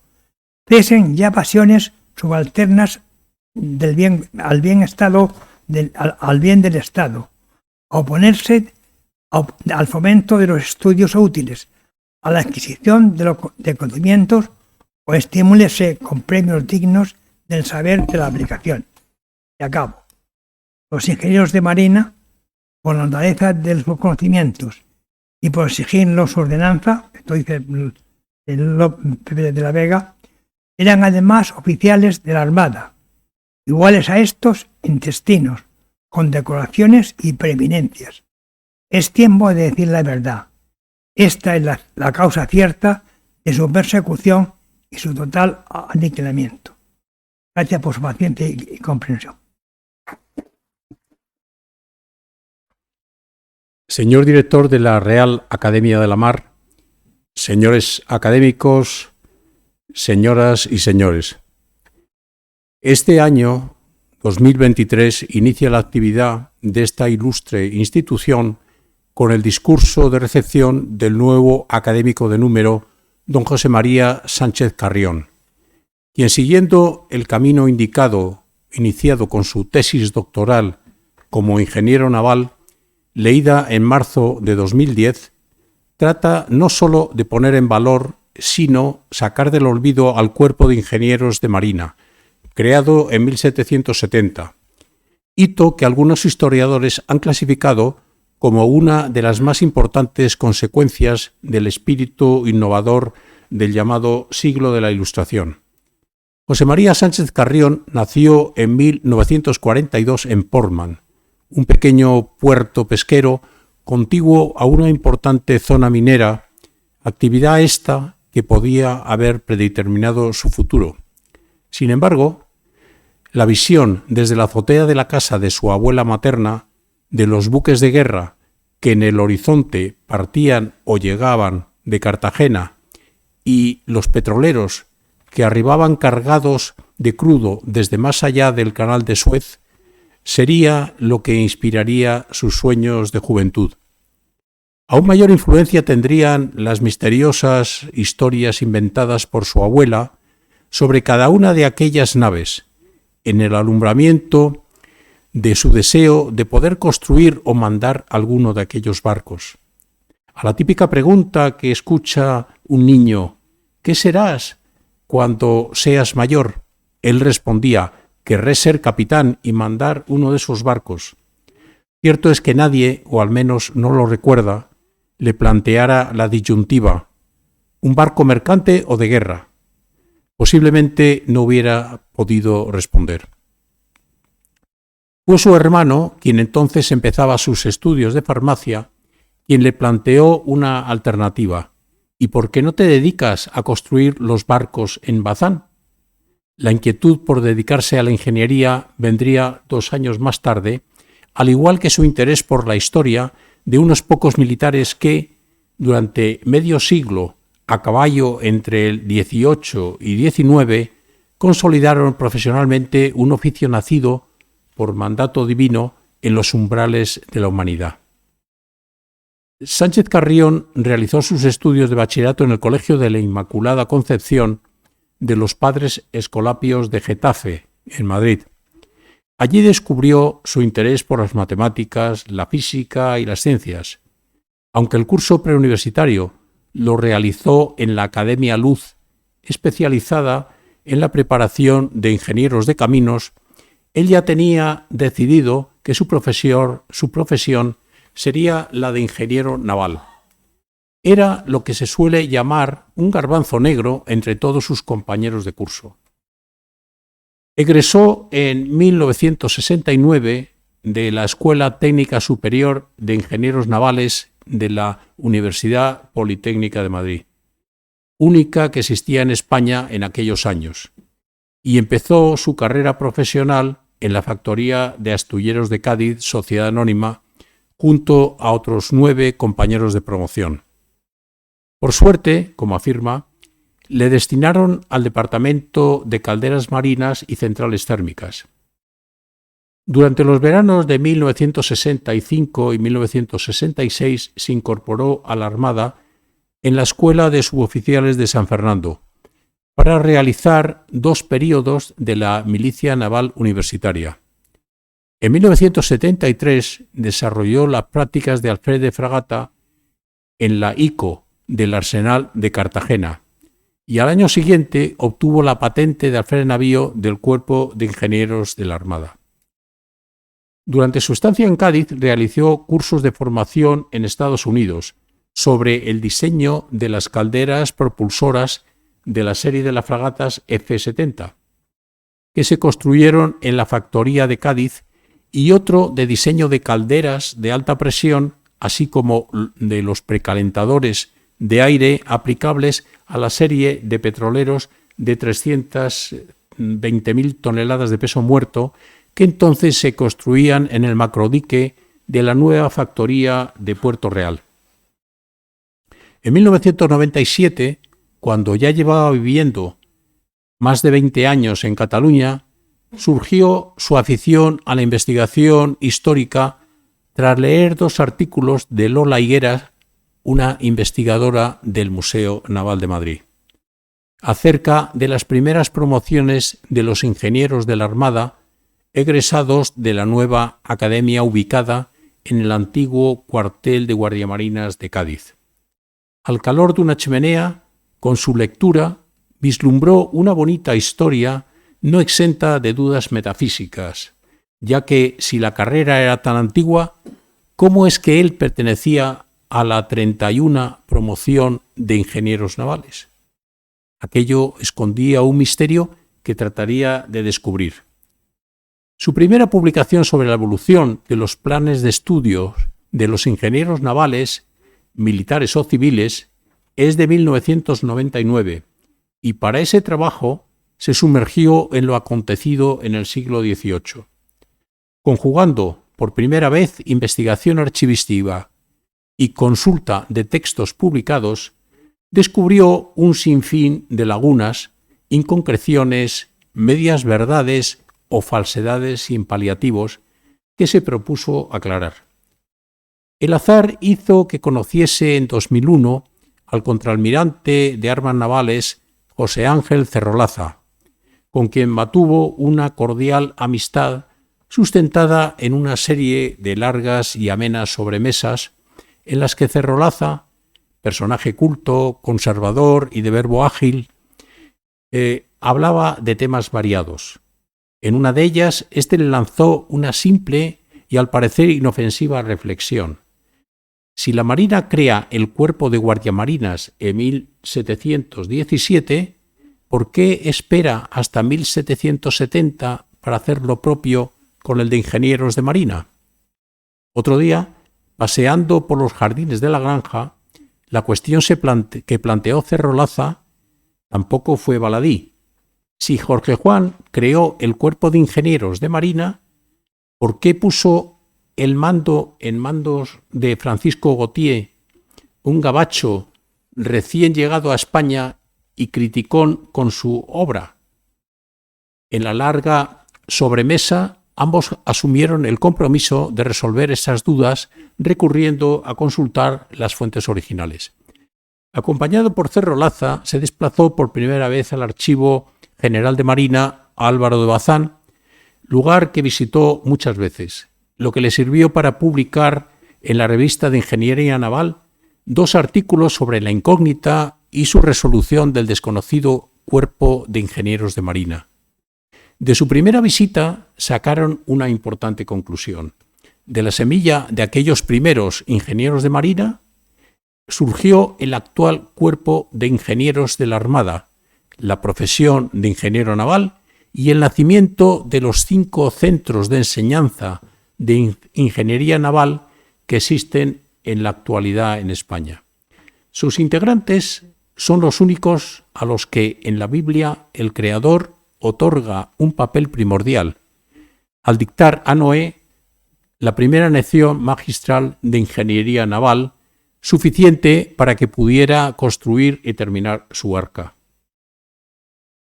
Cesen ya pasiones subalternas al bien del Estado, a oponerse al fomento de los estudios útiles, a la adquisición de conocimientos, o estimúlese con premios dignos del saber de la aplicación. Y acabo. Los ingenieros de marina, por la naturaleza de sus conocimientos y por exigirlos su ordenanza, esto dice Pepe de la Vega, eran además oficiales de la Armada, iguales a estos intestinos, con decoraciones y preeminencias. Es tiempo de decir la verdad. Esta es la causa cierta de su persecución y su total aniquilamiento. Gracias por su paciencia y comprensión. Señor director de la Real Academia de la Mar, señores académicos, señoras y señores. Este año, 2023, inicia la actividad de esta ilustre institución con el discurso de recepción del nuevo académico de número, don José María Sánchez Carrión, quien, siguiendo el camino iniciado con su tesis doctoral como ingeniero naval, leída en marzo de 2010, trata no sólo de poner en valor, sino sacar del olvido al Cuerpo de Ingenieros de Marina, creado en 1770, hito que algunos historiadores han clasificado como una de las más importantes consecuencias del espíritu innovador del llamado siglo de la Ilustración. José María Sánchez Carrión nació en 1942 en Portman, un pequeño puerto pesquero contiguo a una importante zona minera, actividad esta que podía haber predeterminado su futuro. Sin embargo, la visión desde la azotea de la casa de su abuela materna de los buques de guerra que en el horizonte partían o llegaban de Cartagena y los petroleros que arribaban cargados de crudo desde más allá del canal de Suez, sería lo que inspiraría sus sueños de juventud. Aún mayor influencia tendrían las misteriosas historias inventadas por su abuela sobre cada una de aquellas naves, en el alumbramiento de su deseo de poder construir o mandar alguno de aquellos barcos. A la típica pregunta que escucha un niño, ¿qué serás cuando seas mayor?, él respondía, querré ser capitán y mandar uno de esos barcos. Cierto es que nadie, o al menos no lo recuerda, le planteara la disyuntiva, ¿un barco mercante o de guerra? Posiblemente no hubiera podido responder. Fue su hermano, quien entonces empezaba sus estudios de farmacia, quien le planteó una alternativa. ¿Y por qué no te dedicas a construir los barcos en Bazán? La inquietud por dedicarse a la ingeniería vendría 2 años más tarde, al igual que su interés por la historia de unos pocos militares que, durante medio siglo, a caballo entre el 18 y 19, consolidaron profesionalmente un oficio nacido por mandato divino en los umbrales de la humanidad. Sánchez Carrión realizó sus estudios de bachillerato en el Colegio de la Inmaculada Concepción de los Padres Escolapios de Getafe, en Madrid. Allí descubrió su interés por las matemáticas, la física y las ciencias. Aunque el curso preuniversitario lo realizó en la Academia Luz, especializada en la preparación de ingenieros de caminos, él ya tenía decidido que su profesión sería la de ingeniero naval. Era lo que se suele llamar un garbanzo negro entre todos sus compañeros de curso. Egresó en 1969 de la Escuela Técnica Superior de Ingenieros Navales de la Universidad Politécnica de Madrid, única que existía en España en aquellos años, y empezó su carrera profesional en la factoría de Astilleros de Cádiz, Sociedad Anónima, junto a otros 9 compañeros de promoción. Por suerte, como afirma, le destinaron al Departamento de Calderas Marinas y Centrales Térmicas. Durante los veranos de 1965 y 1966 se incorporó a la Armada en la Escuela de Suboficiales de San Fernando para realizar 2 períodos de la Milicia Naval Universitaria. En 1973 desarrolló las prácticas de alférez de fragata en la ICO del Arsenal de Cartagena y al año siguiente obtuvo la patente de alférez navío del Cuerpo de Ingenieros de la Armada. Durante su estancia en Cádiz realizó cursos de formación en Estados Unidos sobre el diseño de las calderas propulsoras de la serie de las fragatas F-70, que se construyeron en la factoría de Cádiz, y otro de diseño de calderas de alta presión, así como de los precalentadores de aire aplicables a la serie de petroleros de 320.000 toneladas de peso muerto, que entonces se construían en el macrodique de la nueva factoría de Puerto Real. En 1997, cuando ya llevaba viviendo más de 20 años en Cataluña, surgió su afición a la investigación histórica tras leer 2 artículos de Lola Higueras, una investigadora del Museo Naval de Madrid, acerca de las primeras promociones de los ingenieros de la Armada egresados de la nueva academia ubicada en el antiguo cuartel de guardiamarinas de Cádiz. Al calor de una chimenea, con su lectura, vislumbró una bonita historia no exenta de dudas metafísicas, ya que si la carrera era tan antigua, ¿cómo es que él pertenecía a la 31 promoción de ingenieros navales? Aquello escondía un misterio que trataría de descubrir. Su primera publicación sobre la evolución de los planes de estudio de los ingenieros navales, militares o civiles, es de 1999, y para ese trabajo se sumergió en lo acontecido en el siglo XVIII. Conjugando por primera vez investigación archivística y consulta de textos publicados, descubrió un sinfín de lagunas, inconcreciones, medias verdades o falsedades sin paliativos que se propuso aclarar. El azar hizo que conociese en 2001 al contraalmirante de armas navales José Ángel Cerrolaza, con quien mantuvo una cordial amistad sustentada en una serie de largas y amenas sobremesas en las que Cerrolaza, personaje culto, conservador y de verbo ágil, hablaba de temas variados. En una de ellas, éste le lanzó una simple y al parecer inofensiva reflexión. Si la Marina crea el Cuerpo de Guardiamarinas en 1717, ¿por qué espera hasta 1770 para hacer lo propio con el de Ingenieros de Marina? Otro día, paseando por los jardines de la granja, la cuestión que planteó Cerrolaza tampoco fue baladí. Si Jorge Juan creó el Cuerpo de Ingenieros de Marina, ¿por qué puso el mando en manos de Francisco Gautier, un gabacho recién llegado a España y criticón con su obra? En la larga sobremesa ambos asumieron el compromiso de resolver esas dudas recurriendo a consultar las fuentes originales. Acompañado por Cerro Laza, se desplazó por primera vez al Archivo General de Marina Álvaro de Bazán, lugar que visitó muchas veces, lo que le sirvió para publicar en la revista de Ingeniería Naval 2 artículos sobre la incógnita y su resolución del desconocido Cuerpo de Ingenieros de Marina. De su primera visita sacaron una importante conclusión. De la semilla de aquellos primeros ingenieros de Marina surgió el actual Cuerpo de Ingenieros de la Armada, la profesión de ingeniero naval y el nacimiento de los 5 centros de enseñanza de ingeniería naval que existen en la actualidad en España. Sus integrantes son los únicos a los que en la Biblia el Creador otorga un papel primordial, al dictar a Noé la primera lección magistral de ingeniería naval, suficiente para que pudiera construir y terminar su arca.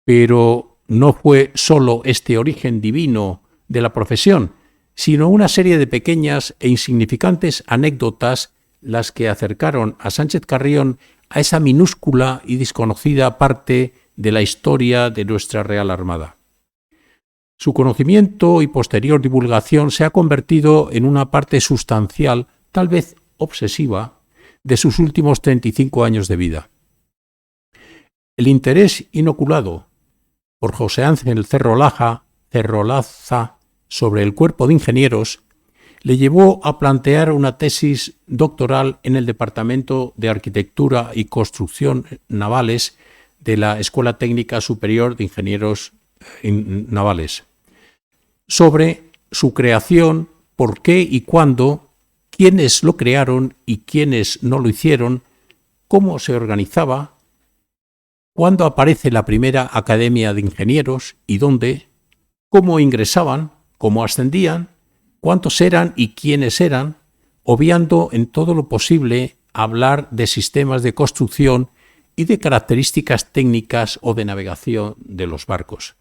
Pero no fue solo este origen divino de la profesión, sino una serie de pequeñas e insignificantes anécdotas las que acercaron a Sánchez Carrión a esa minúscula y desconocida parte de la historia de nuestra Real Armada. Su conocimiento y posterior divulgación se ha convertido en una parte sustancial, tal vez obsesiva, de sus últimos 35 años de vida. El interés inoculado por José Ángel Cerro Laza sobre el cuerpo de ingenieros le llevó a plantear una tesis doctoral en el Departamento de Arquitectura y Construcción Navales de la Escuela Técnica Superior de Ingenieros Navales, sobre su creación, por qué y cuándo, quiénes lo crearon y quiénes no lo hicieron, cómo se organizaba, cuándo aparece la primera Academia de Ingenieros y dónde, cómo ingresaban, cómo ascendían, cuántos eran y quiénes eran, obviando en todo lo posible hablar de sistemas de construcción y de características técnicas o de navegación de los barcos.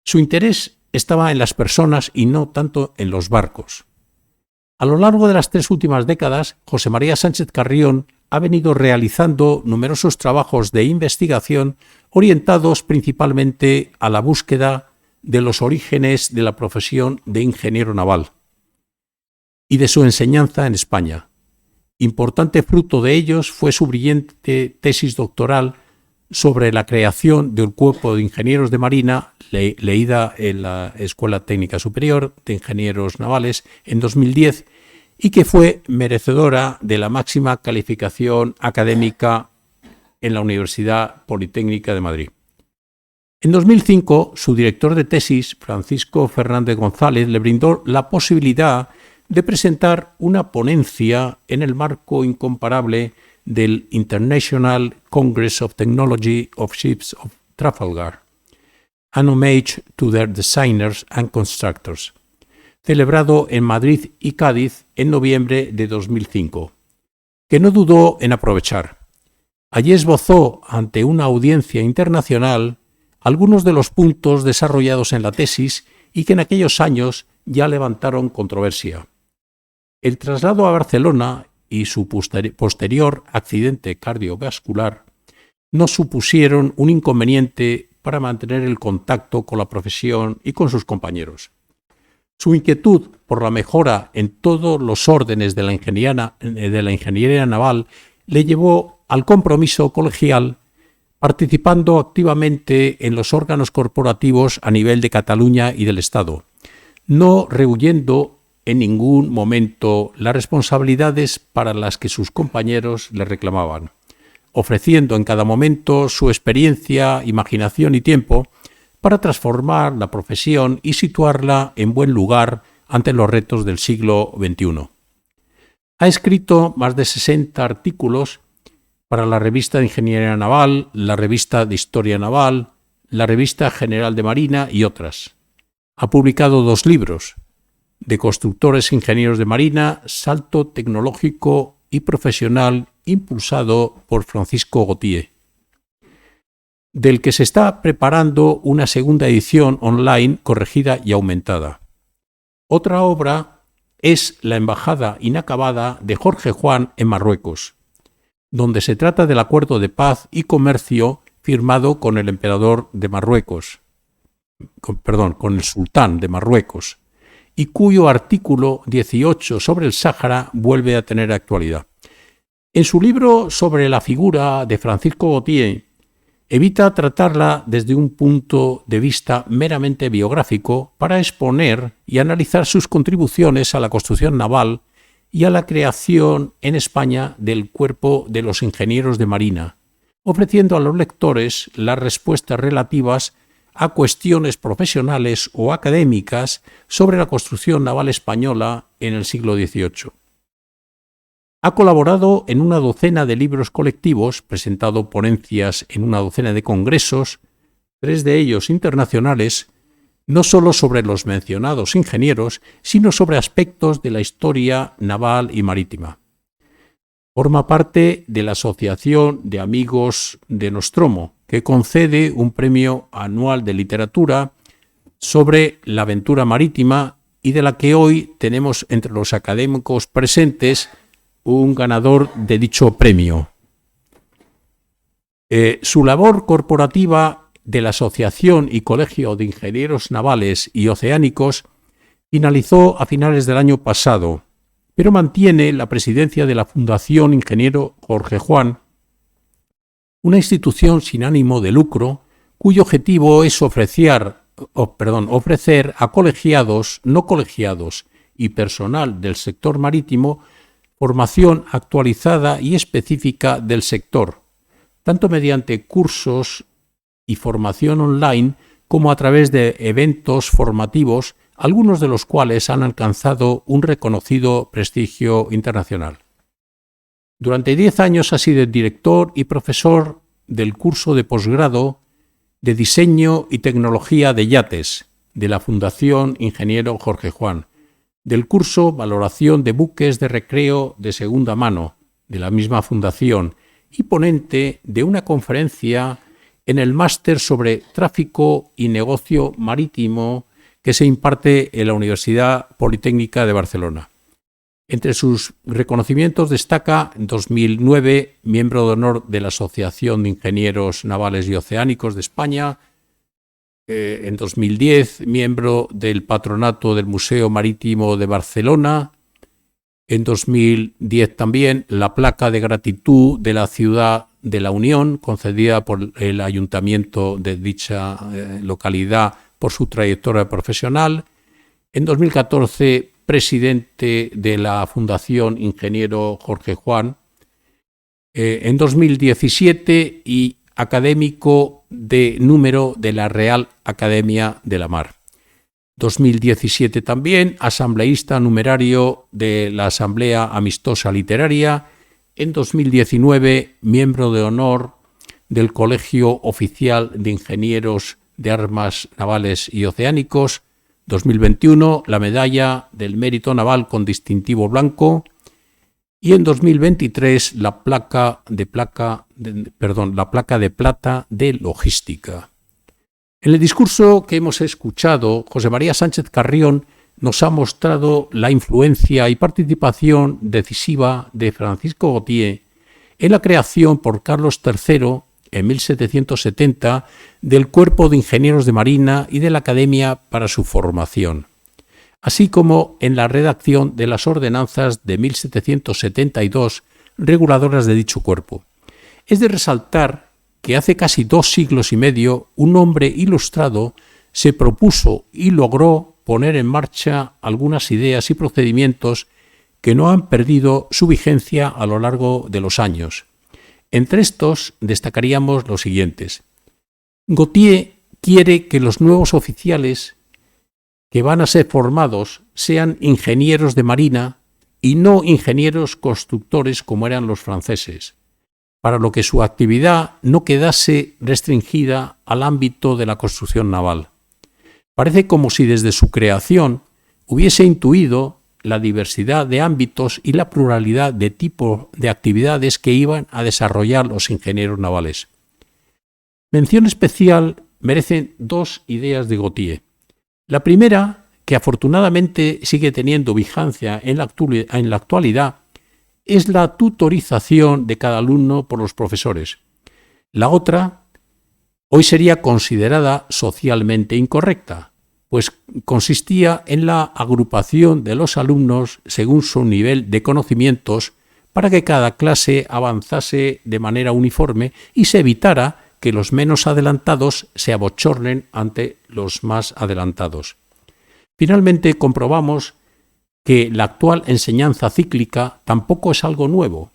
Su interés estaba en las personas y no tanto en los barcos. A lo largo de las 3 últimas décadas, José María Sánchez Carrión ha venido realizando numerosos trabajos de investigación orientados principalmente a la búsqueda de los orígenes de la profesión de ingeniero naval y de su enseñanza en España. Importante fruto de ellos fue su brillante tesis doctoral sobre la creación del Cuerpo de Ingenieros de Marina, leída en la Escuela Técnica Superior de Ingenieros Navales en 2010, y que fue merecedora de la máxima calificación académica en la Universidad Politécnica de Madrid. En 2005, su director de tesis, Francisco Fernández González, le brindó la posibilidad de presentar una ponencia en el marco incomparable del International Congress of Technology of Ships of Trafalgar, an homage to their designers and constructors, celebrado en Madrid y Cádiz en noviembre de 2005, que no dudó en aprovechar. Allí esbozó ante una audiencia internacional algunos de los puntos desarrollados en la tesis y que en aquellos años ya levantaron controversia. El traslado a Barcelona y su posterior accidente cardiovascular no supusieron un inconveniente para mantener el contacto con la profesión y con sus compañeros. Su inquietud por la mejora en todos los órdenes de la ingeniería naval le llevó al compromiso colegial, participando activamente en los órganos corporativos a nivel de Cataluña y del Estado, no rehuyendo en ningún momento las responsabilidades para las que sus compañeros le reclamaban, ofreciendo en cada momento su experiencia, imaginación y tiempo para transformar la profesión y situarla en buen lugar ante los retos del siglo XXI. Ha escrito más de 60 artículos para la Revista de Ingeniería Naval, la Revista de Historia Naval, la Revista General de Marina y otras. Ha publicado 2 libros, de constructores e ingenieros de marina, salto tecnológico y profesional impulsado por Francisco Gautier, del que se está preparando una segunda edición online corregida y aumentada. Otra obra es La embajada inacabada de Jorge Juan en Marruecos, donde se trata del acuerdo de paz y comercio firmado con el emperador de Marruecos, con el sultán de Marruecos, y cuyo artículo 18 sobre el Sáhara vuelve a tener actualidad. En su libro sobre la figura de Francisco Gautier, evita tratarla desde un punto de vista meramente biográfico para exponer y analizar sus contribuciones a la construcción naval y a la creación en España del Cuerpo de los Ingenieros de Marina, ofreciendo a los lectores las respuestas relativas a cuestiones profesionales o académicas sobre la construcción naval española en el siglo XVIII. Ha colaborado en una docena de libros colectivos, presentado ponencias en una docena de congresos, 3 de ellos internacionales, no solo sobre los mencionados ingenieros, sino sobre aspectos de la historia naval y marítima. Forma parte de la Asociación de Amigos de Nostromo, que concede un premio anual de literatura sobre la aventura marítima y de la que hoy tenemos entre los académicos presentes un ganador de dicho premio. Su labor corporativa de la Asociación y Colegio de Ingenieros Navales y Oceánicos finalizó a finales del año pasado, pero mantiene la presidencia de la Fundación Ingeniero Jorge Juan, una institución sin ánimo de lucro cuyo objetivo es ofrecer a colegiados, no colegiados y personal del sector marítimo formación actualizada y específica del sector, tanto mediante cursos y formación online como a través de eventos formativos, algunos de los cuales han alcanzado un reconocido prestigio internacional. Durante 10 años ha sido director y profesor del curso de posgrado de Diseño y Tecnología de Yates de la Fundación Ingeniero Jorge Juan, del curso Valoración de Buques de Recreo de Segunda Mano de la misma fundación y ponente de una conferencia en el máster sobre tráfico y negocio marítimo que se imparte en la Universidad Politécnica de Barcelona. Entre sus reconocimientos destaca en 2009 miembro de honor de la Asociación de Ingenieros Navales y Oceánicos de España, en 2010 miembro del Patronato del Museo Marítimo de Barcelona, en 2010 también la placa de gratitud de la Ciudad de la Unión, concedida por el Ayuntamiento de dicha localidad por su trayectoria profesional, en 2014 presidente de la Fundación Ingeniero Jorge Juan, en 2017 y académico de número de la Real Academia de la Mar. 2017 también asambleísta numerario de la Asamblea Amistosa Literaria. En 2019 miembro de honor del Colegio Oficial de Ingenieros de Armas Navales y Oceánicos. 2021 la Medalla del Mérito Naval con distintivo blanco. Y en 2023 la placa de plata de logística. En el discurso que hemos escuchado, José María Sánchez Carrión nos ha mostrado la influencia y participación decisiva de Francisco Gautier en la creación por Carlos III, en 1770, del Cuerpo de Ingenieros de Marina y de la Academia para su formación, así como en la redacción de las ordenanzas de 1772 reguladoras de dicho cuerpo. Es de resaltar que hace casi 2 siglos y medio un hombre ilustrado se propuso y logró poner en marcha algunas ideas y procedimientos que no han perdido su vigencia a lo largo de los años. Entre estos destacaríamos los siguientes. Gautier quiere que los nuevos oficiales que van a ser formados sean ingenieros de marina y no ingenieros constructores como eran los franceses, para lo que su actividad no quedase restringida al ámbito de la construcción naval. Parece como si desde su creación hubiese intuido la diversidad de ámbitos y la pluralidad de tipos de actividades que iban a desarrollar los ingenieros navales. Mención especial merecen 2 ideas de Gautier. La primera, que afortunadamente sigue teniendo vigencia en la actualidad es la tutorización de cada alumno por los profesores. La otra hoy sería considerada socialmente incorrecta, pues consistía en la agrupación de los alumnos según su nivel de conocimientos para que cada clase avanzase de manera uniforme y se evitara que los menos adelantados se abochornen ante los más adelantados. Finalmente comprobamos que la actual enseñanza cíclica tampoco es algo nuevo.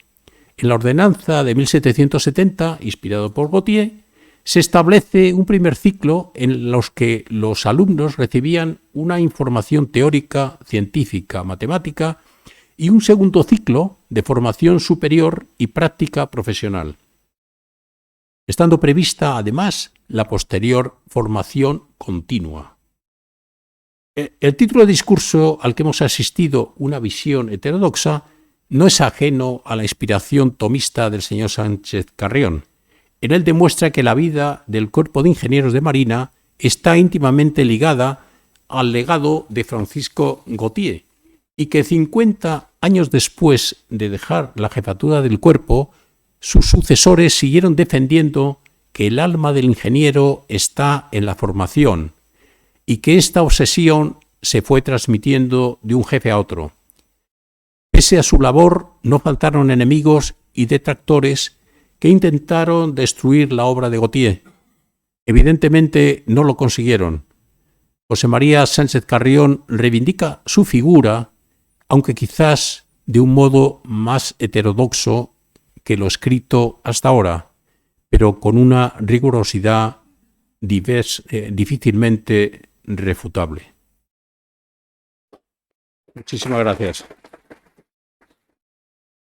En la ordenanza de 1770, inspirado por Gautier, se establece un primer ciclo en los que los alumnos recibían una información teórica, científica, matemática y un segundo ciclo de formación superior y práctica profesional, estando prevista además la posterior formación continua. El título de discurso al que hemos asistido, Una visión heterodoxa, no es ajeno a la inspiración tomista del señor Sánchez Carrión. En él demuestra que la vida del Cuerpo de Ingenieros de Marina está íntimamente ligada al legado de Francisco Gautier y que 50 años después de dejar la jefatura del cuerpo, sus sucesores siguieron defendiendo que el alma del ingeniero está en la formación y que esta obsesión se fue transmitiendo de un jefe a otro. Pese a su labor, no faltaron enemigos y detractores que intentaron destruir la obra de Gautier. Evidentemente no lo consiguieron. José María Sánchez Carrión reivindica su figura, aunque quizás de un modo más heterodoxo que lo escrito hasta ahora, pero con una rigurosidad difícilmente refutable. Muchísimas gracias.